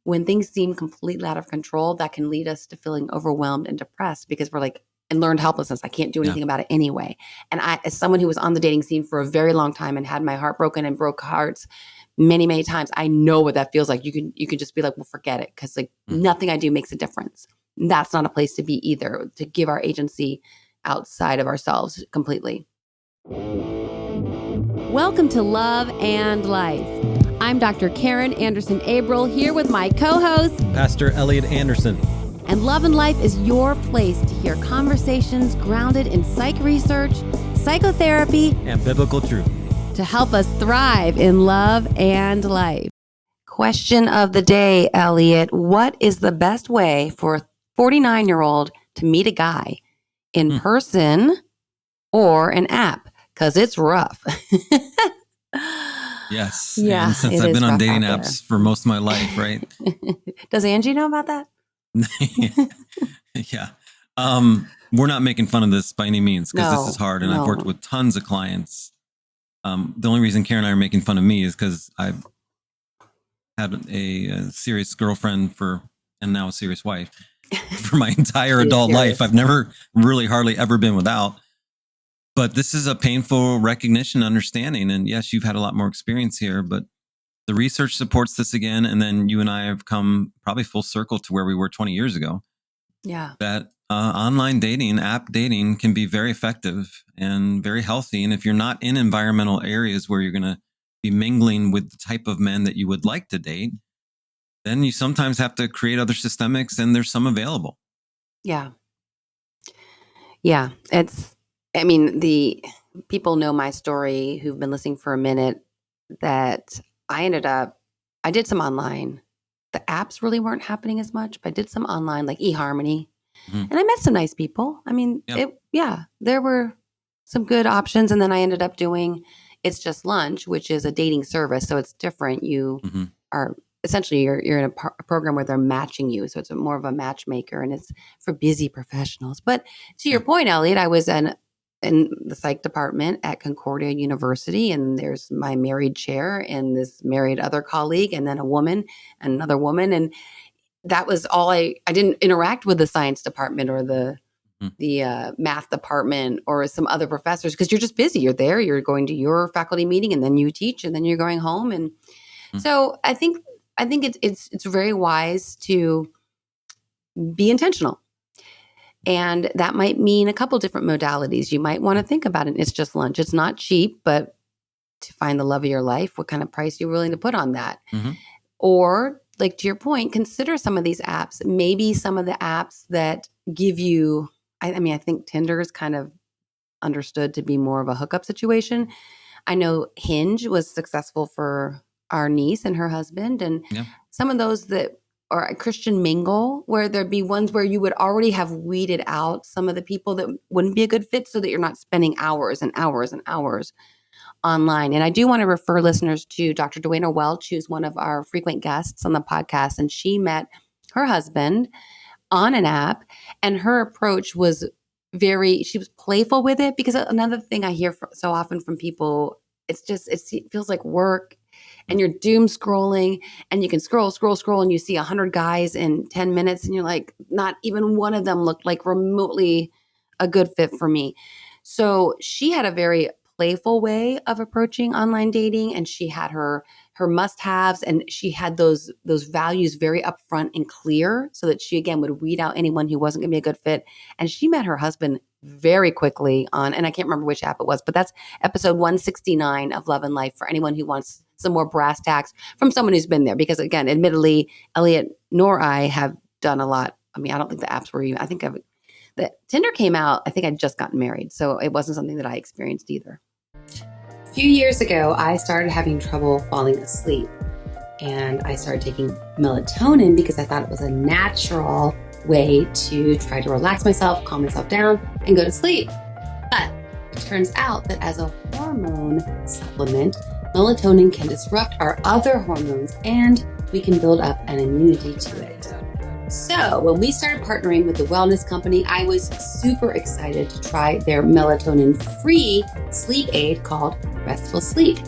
when things seem completely out of control, that can lead us to feeling overwhelmed and depressed because we're like, and learned helplessness. I can't do anything about it anyway. And I, as someone who was on the dating scene for a very long time and had my heart broken and broke hearts many, many times, I know what that feels like. You can just be like, well, forget it. Cause like nothing I do makes a difference. And that's not a place to be either, to give our agency outside of ourselves completely. Welcome to Love and Life. I'm Dr. Karen Anderson Abril here with my co-host, Pastor Elliott Anderson. And Love and Life is your place to hear conversations grounded in psych research, psychotherapy, and biblical truth to help us thrive in love and life. Question of the day, Elliott. What is the best way for a 49-year-old to meet a guy in person or an app? Because it's rough. Yes. Yeah, and since I've been on dating apps for most of my life, right? Does Angie know about that? Yeah. We're not making fun of this by any means because this is hard. And I've worked with tons of clients. The only reason Karen and I are making fun of me is because I've had a serious girlfriend and now a serious wife for my entire adult life. I've never really hardly ever been without. But this is a painful recognition, understanding. And yes, you've had a lot more experience here, but the research supports this again. And then you and I have come probably full circle to where we were 20 years ago. Yeah. That online dating, app dating can be very effective and very healthy. And if you're not in environmental areas where you're going to be mingling with the type of men that you would like to date, then you sometimes have to create other systemics, and there's some available. Yeah. Yeah. The people know my story who've been listening for a minute that I did some online. The apps really weren't happening as much, but I did some online like eHarmony. And I met some nice people. There were some good options. And then I ended up doing It's Just Lunch, which is a dating service. So it's different. You are essentially, you're in a program where they're matching you. So it's more of a matchmaker, and it's for busy professionals. But to your point, Elliott, I was in the psych department at Concordia University, and there's my married chair and this married other colleague, and then a woman and another woman. And that was all I didn't interact with the science department or the math department or some other professors because you're just busy. You're there, you're going to your faculty meeting, and then you teach, and then you're going home. And so I think it's very wise to be intentional. And that might mean a couple different modalities. You might want to think about it. It's Just Lunch. It's not cheap, but to find the love of your life, what kind of price you're willing to put on that? Or, like to your point, consider some of these apps. Maybe some of the apps that give you, I think Tinder is kind of understood to be more of a hookup situation. I know Hinge was successful for our niece and her husband. And some of those or a Christian Mingle, where there'd be ones where you would already have weeded out some of the people that wouldn't be a good fit so that you're not spending hours and hours and hours online. And I do want to refer listeners to Dr. Dwayna Welch, who's one of our frequent guests on the podcast. And she met her husband on an app, and her approach was she was playful with it, because another thing I hear so often from people, it feels like work. And you're doom scrolling, and you can scroll, and you see 100 guys in 10 minutes, and you're like, not even one of them looked like remotely a good fit for me. So she had a very playful way of approaching online dating, and she had her must-haves, and she had those values very upfront and clear, so that she again would weed out anyone who wasn't going to be a good fit. And she met her husband very quickly and I can't remember which app it was, but that's episode 169 of Love and Life for anyone who wants some more brass tacks from someone who's been there. Because again, admittedly, Elliott nor I have done a lot. I don't think the apps were even, the Tinder came out, I think I'd just gotten married. So it wasn't something that I experienced either. A few years ago, I started having trouble falling asleep, and I started taking melatonin because I thought it was a natural way to try to relax myself, calm myself down, and go to sleep. But it turns out that as a hormone supplement, melatonin can disrupt our other hormones, and we can build up an immunity to it. So when we started partnering with the wellness company, I was super excited to try their melatonin-free sleep aid called Restful Sleep.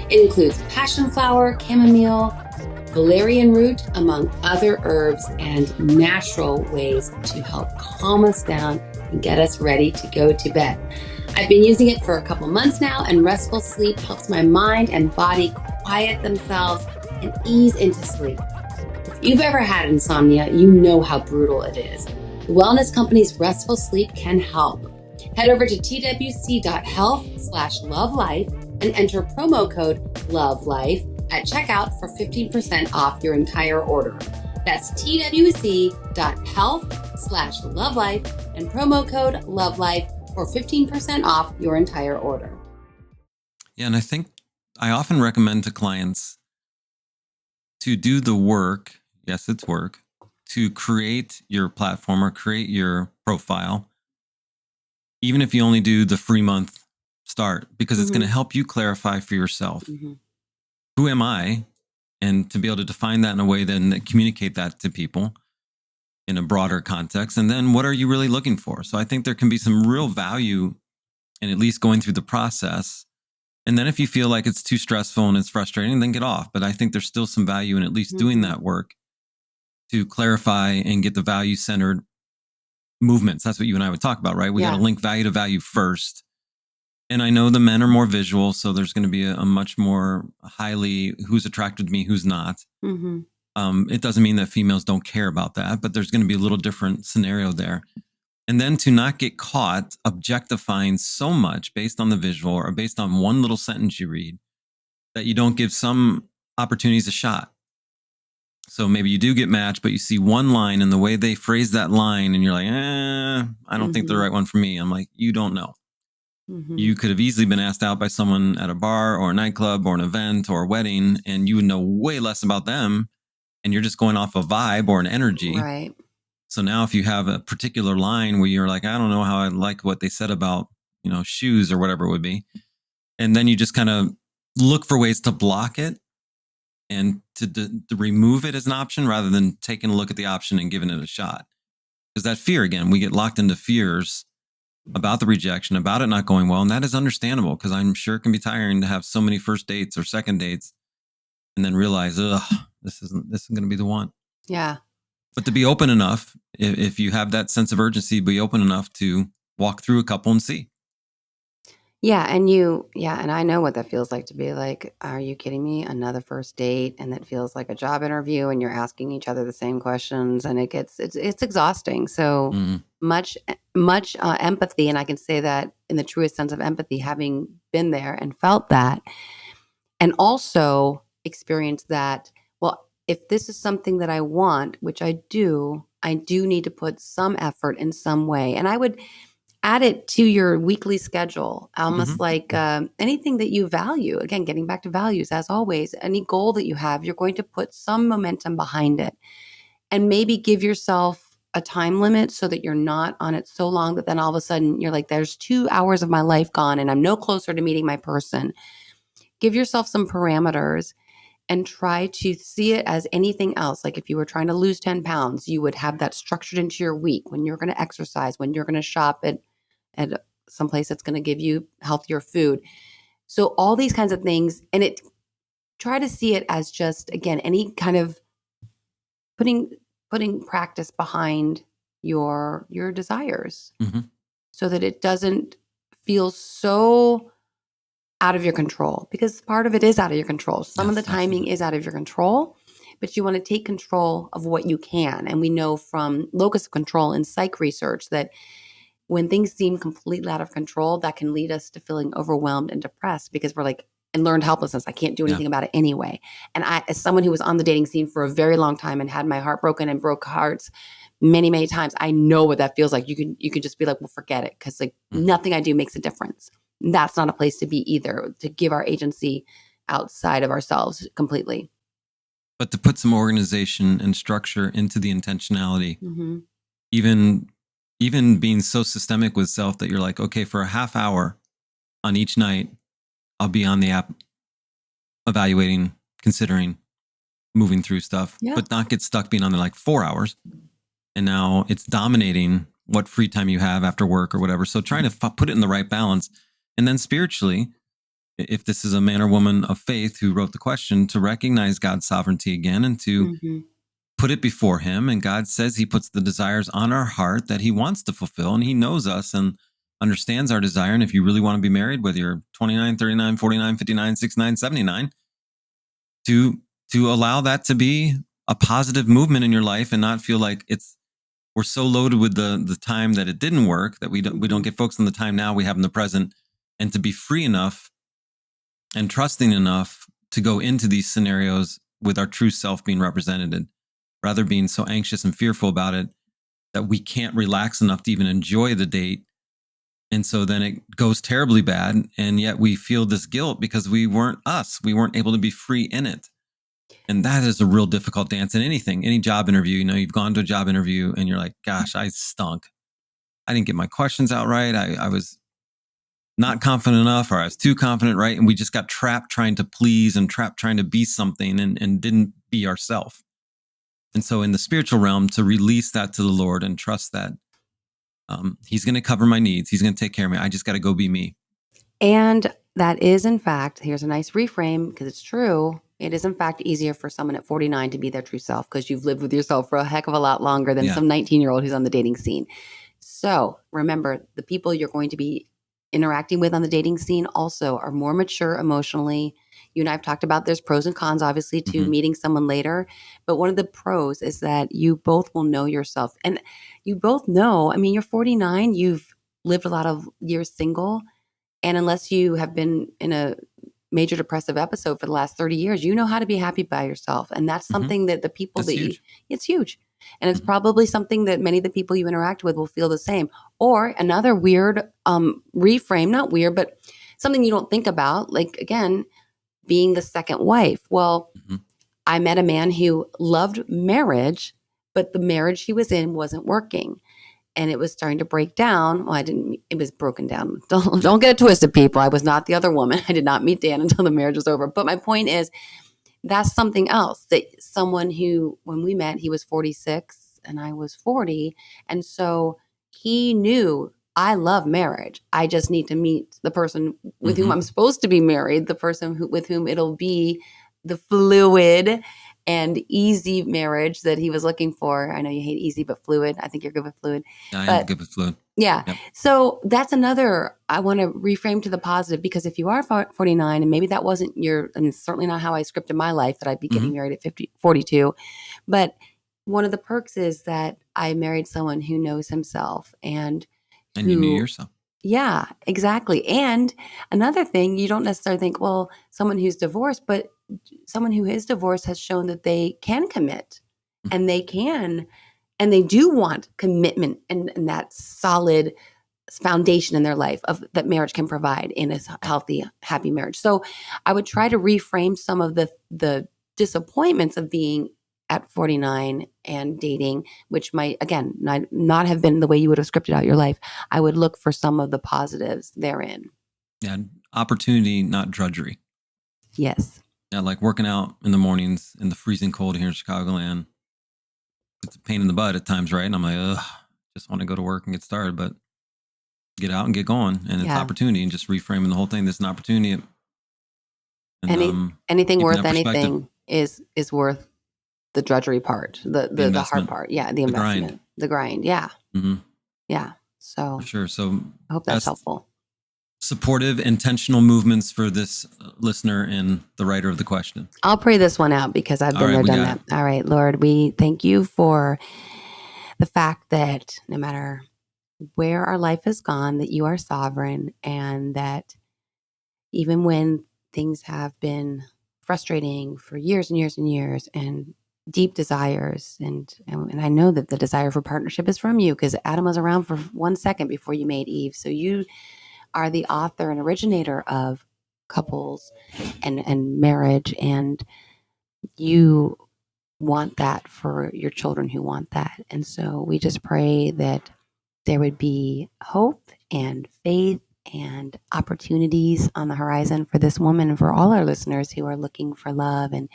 It includes passion flower, chamomile, valerian root, among other herbs and natural ways to help calm us down and get us ready to go to bed. I've been using it for a couple months now, and restful sleep helps my mind and body quiet themselves and ease into sleep. If you've ever had insomnia, you know how brutal it is. The wellness company's Restful Sleep can help. Head over to twc.health/lovelife and enter promo code LOVELIFE at checkout for 15% off your entire order. That's twc.health/lovelife and promo code LOVELIFE for 15% off your entire order. Yeah, and I think I often recommend to clients to do the work. Yes, it's work to create your platform or create your profile, even if you only do the free month start, because it's going to help you clarify for yourself, who am I? And to be able to define that in a way that communicate that to people in a broader context. And then what are you really looking for? So I think there can be some real value in at least going through the process. And then if you feel like it's too stressful and it's frustrating, then get off. But I think there's still some value in at least doing that work to clarify and get the value-centered movements. That's what you and I would talk about, right? We got to link value to value first. And I know the men are more visual, so there's going to be a much more highly who's attracted to me, who's not. It doesn't mean that females don't care about that, but there's going to be a little different scenario there. And then to not get caught objectifying so much based on the visual or based on one little sentence you read that you don't give some opportunities a shot. So maybe you do get matched, but you see one line and the way they phrase that line and you're like, I don't think they're the right one for me. I'm like, you don't know. You could have easily been asked out by someone at a bar or a nightclub or an event or a wedding, and you would know way less about them. And you're just going off a vibe or an energy. Right. So now if you have a particular line where you're like, I don't know how I like what they said about, shoes or whatever it would be. And then you just kind of look for ways to block it and to remove it as an option rather than taking a look at the option and giving it a shot. Because that fear, again, we get locked into fears about the rejection, about it not going well. And that is understandable because I'm sure it can be tiring to have so many first dates or second dates and then realize, this isn't going to be the one. Yeah. But to be open enough, if you have that sense of urgency, be open enough to walk through a couple and see. Yeah. And I know what that feels like to be like, are you kidding me? Another first date. And that feels like a job interview and you're asking each other the same questions and it's exhausting. So much empathy. And I can say that in the truest sense of empathy, having been there and felt that, and also experienced that, well, if this is something that I want, which I do need to put some effort in some way. And I would add it to your weekly schedule, almost like anything that you value. Again, getting back to values, as always, any goal that you have, you're going to put some momentum behind it and maybe give yourself a time limit so that you're not on it so long that then all of a sudden you're like, there's 2 hours of my life gone and I'm no closer to meeting my person. Give yourself some parameters and try to see it as anything else. Like if you were trying to lose 10 pounds, you would have that structured into your week when you're going to exercise, when you're going to shop at some place that's going to give you healthier food. So all these kinds of things, and try to see it as just, again, any kind of putting practice behind your desires so that it doesn't feel so out of your control, because part of it is out of your control. Some of the timing is out of your control, but you want to take control of what you can. And we know from locus of control in psych research that when things seem completely out of control, that can lead us to feeling overwhelmed and depressed because we're like, and learned helplessness. I can't do anything about it anyway. And I, as someone who was on the dating scene for a very long time and had my heart broken and broke hearts many, many times, I know what that feels like. You can just be like, well, forget it. Cause like nothing I do makes a difference. That's not a place to be either, to give our agency outside of ourselves completely. But to put some organization and structure into the intentionality, even being so systemic with self that you're like, okay, for a half hour on each night, I'll be on the app evaluating, considering, moving through stuff, but not get stuck being on there like 4 hours. And now it's dominating what free time you have after work or whatever. So trying to put it in the right balance. And then spiritually, if this is a man or woman of faith who wrote the question, to recognize God's sovereignty again and to put it before him. And God says he puts the desires on our heart that he wants to fulfill, and he knows us and understands our desire. And if you really want to be married, whether you're 29, 39, 49, 59, 69, 79, to allow that to be a positive movement in your life and not feel like we're so loaded with the time that it didn't work that we don't get focused on the time now we have in the present, and to be free enough and trusting enough to go into these scenarios with our true self being represented, rather being so anxious and fearful about it that we can't relax enough to even enjoy the date. And so then it goes terribly bad. And yet we feel this guilt because we weren't us. We weren't able to be free in it. And that is a real difficult dance in anything, any job interview. You've gone to a job interview and you're like, gosh, I stunk. I didn't get my questions out right. I was not confident enough, or I was too confident, right? And we just got trapped trying to please and trapped trying to be something and didn't be ourselves. And so in the spiritual realm, to release that to the Lord and trust that he's going to cover my needs. He's going to take care of me. I just got to go be me. And that is, in fact, here's a nice reframe because it's true. It is, in fact, easier for someone at 49 to be their true self because you've lived with yourself for a heck of a lot longer than some 19-year-old who's on the dating scene. So remember, the people you're going to be interacting with on the dating scene also are more mature emotionally. You and I have talked about there's pros and cons, obviously, to meeting someone later. But one of the pros is that you both will know yourself. And you both know, you're 49, you've lived a lot of years single. And unless you have been in a major depressive episode for the last 30 years, you know how to be happy by yourself. And that's something that the people it's huge. And it's probably something that many of the people you interact with will feel the same. Or another weird reframe, not weird, but something you don't think about, like, again, being the second wife. Well, I met a man who loved marriage, but the marriage he was in wasn't working. And it was starting to break down. Well, it was broken down. Don't get it twisted, people. I was not the other woman. I did not meet Dan until the marriage was over. But my point is, that's something else, that someone who, when we met, he was 46 and I was 40. And so he knew I love marriage. I just need to meet the person with whom I'm supposed to be married, the person with whom it'll be the fluid and easy marriage that he was looking for. I know you hate easy, but fluid. I think you're good with fluid. I am good with fluid. Yeah. Yep. So that's another, I want to reframe to the positive, because if you are 49 and maybe that wasn't certainly not how I scripted my life, that I'd be getting married at 42. But one of the perks is that I married someone who knows himself and you knew yourself. Yeah, exactly. And another thing, you don't necessarily think, well, someone who's divorced, but someone who is divorced has shown that they can commit and they do want commitment and that solid foundation in their life that marriage can provide in a healthy, happy marriage. So I would try to reframe some of the disappointments of being at 49 and dating, which might, again, not have been the way you would have scripted out your life. I would look for some of the positives therein. Yeah. Opportunity, not drudgery. Yes. Yeah. Like working out in the mornings in the freezing cold here in Chicagoland. It's a pain in the butt at times, right? And I'm like, ugh, just want to go to work and get started, but get out and get going. And it's opportunity, and just reframing the whole thing. This is an opportunity. And, anything worth anything is worth the drudgery part, the hard part. Yeah. The investment, the grind. Yeah. Yeah. So for sure. So I hope that's helpful. Supportive, intentional movements for this listener and the writer of the question. I'll pray this one out because I've been there, done that. All right, Lord, we thank you for the fact that no matter where our life has gone, that you are sovereign, and that even when things have been frustrating for years and years and years, and deep desires, and I know that the desire for partnership is from you, because Adam was around for 1 second before you made Eve. So you are the author and originator of couples and marriage, and you want that for your children who want that. And so we just pray that there would be hope and faith and opportunities on the horizon for this woman and for all our listeners who are looking for love and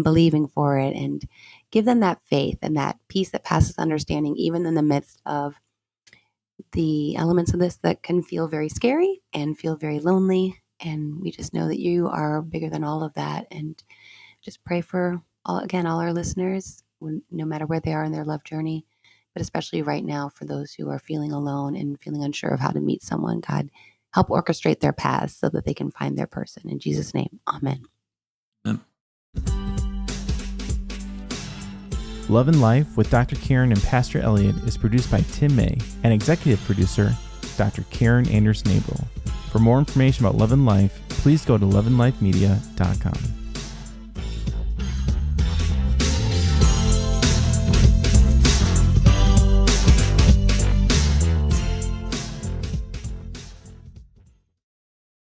believing for it, and give them that faith and that peace that passes understanding, even in the midst of the elements of this that can feel very scary and feel very lonely And we just know that you are bigger than all of that. And just pray for all our listeners, no matter where they are in their love journey, but especially right now for those who are feeling alone and feeling unsure of how to meet someone. God, help orchestrate their paths so that they can find their person. In Jesus' name, amen. Love and Life with Dr. Karen and Pastor Elliott is produced by Tim May and executive producer, Dr. Karen Anders-Nabel. For more information about Love and Life, please go to loveandlifemedia.com.